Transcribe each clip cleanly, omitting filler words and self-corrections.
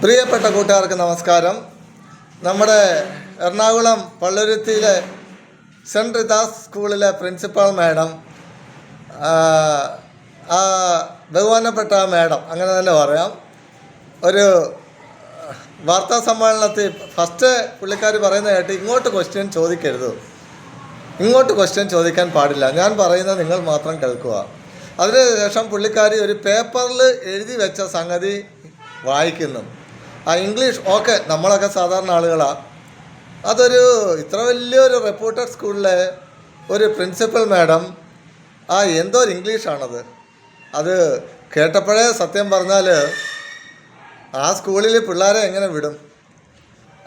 പ്രിയപ്പെട്ട കൂട്ടുകാർക്ക് നമസ്കാരം. നമ്മുടെ എറണാകുളം പള്ളുരുത്തിയിലെ സെൻറ്റ് റിതാസ് സ്കൂളിലെ പ്രിൻസിപ്പാൾ മാഡം, ബഹുമാനപ്പെട്ട മാഡം അങ്ങനെ തന്നെ പറയാം, ഒരു വാർത്താ സമ്മേളനത്തിൽ ഫസ്റ്റ് പുള്ളിക്കാർ പറയുന്നത് കേട്ട് ഇങ്ങോട്ട് ക്വസ്റ്റ്യൻ ചോദിക്കാൻ പാടില്ല, ഞാൻ പറയുന്നത് നിങ്ങൾ മാത്രം കേൾക്കുക. അതിനുശേഷം പുള്ളിക്കാരി ഒരു പേപ്പറിൽ എഴുതി വെച്ച സംഗതി വായിക്കുന്നു. ആ ഇംഗ്ലീഷ് ഓക്കെ, നമ്മളൊക്കെ സാധാരണ ആളുകളാണ്. അതൊരു ഇത്ര വലിയൊരു റെപ്യൂട്ടഡ് സ്കൂളിലെ ഒരു പ്രിൻസിപ്പൽ മാഡം, എന്തോ ഒരു ഇംഗ്ലീഷാണത്. അത് കേട്ടപ്പോഴേ സത്യം പറഞ്ഞാൽ ആ സ്കൂളിൽ പിള്ളേരെ എങ്ങനെ വിടും?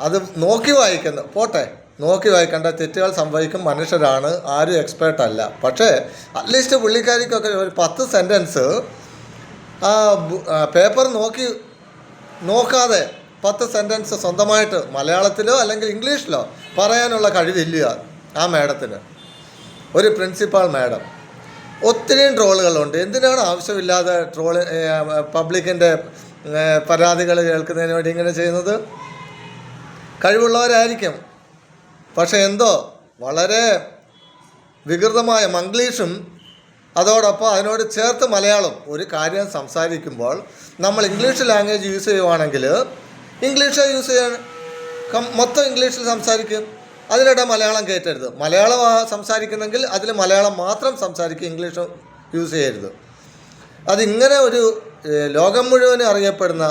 അത് നോക്കി വായിക്കുന്നു, പോട്ടെ, നോക്കി വായിക്കേണ്ട, തെറ്റുകൾ സംഭവിക്കും, മനുഷ്യരാണ്, ആരും എക്സ്പേർട്ടല്ല. പക്ഷേ അറ്റ്ലീസ്റ്റ് പുള്ളിക്കാരിക്കൊക്കെ ഒരു 10 സെൻറ്റൻസ് ആ പേപ്പർ നോക്കാതെ 10 സെൻറ്റൻസ് സ്വന്തമായിട്ട് മലയാളത്തിലോ അല്ലെങ്കിൽ ഇംഗ്ലീഷിലോ പറയാനുള്ള കഴിവില്ല ആ മാഡത്തിന്. ഒരു പ്രിൻസിപ്പാൾ മാഡം. ഒത്തിരിയും ട്രോളുകളുണ്ട്. എന്തിനാണ് ആവശ്യമില്ലാതെ പബ്ലിക്കിൻ്റെ പരാതികൾ കേൾക്കുന്നതിന് വേണ്ടി ഇങ്ങനെ ചെയ്യുന്നത്? കഴിവുള്ളവരായിരിക്കും, പക്ഷേ എന്തോ വളരെ വികൃതമായ മംഗ്ലീഷും അതോടൊപ്പം അതിനോട് ചേർത്ത് മലയാളം. ഒരു കാര്യം സംസാരിക്കുമ്പോൾ നമ്മൾ ഇംഗ്ലീഷ് ലാംഗ്വേജ് യൂസ് ചെയ്യുവാണെങ്കിൽ ഇംഗ്ലീഷ് യൂസ് ചെയ്യാൻ മൊത്തം ഇംഗ്ലീഷിൽ സംസാരിക്കും, അതിനിടെ മലയാളം കയറ്റരുത്. മലയാളം സംസാരിക്കുന്നെങ്കിൽ അതിൽ മലയാളം മാത്രം സംസാരിക്കും, ഇംഗ്ലീഷ് യൂസ് ചെയ്യരുത്. അതിങ്ങനെ ഒരു ലോകം മുഴുവനും അറിയപ്പെടുന്ന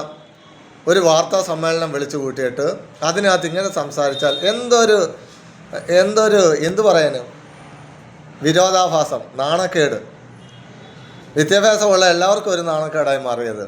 ഒരു വാർത്താ സമ്മേളനം വിളിച്ചു കൂട്ടിയിട്ട് അതിനകത്ത് ഇങ്ങനെ സംസാരിച്ചാൽ എന്തു പറയാനും, വിരോധാഭാസം, നാണക്കേട്. വിദ്യാഭ്യാസമുള്ള എല്ലാവർക്കും ഒരു നാണക്കേടായി മാറിയത്.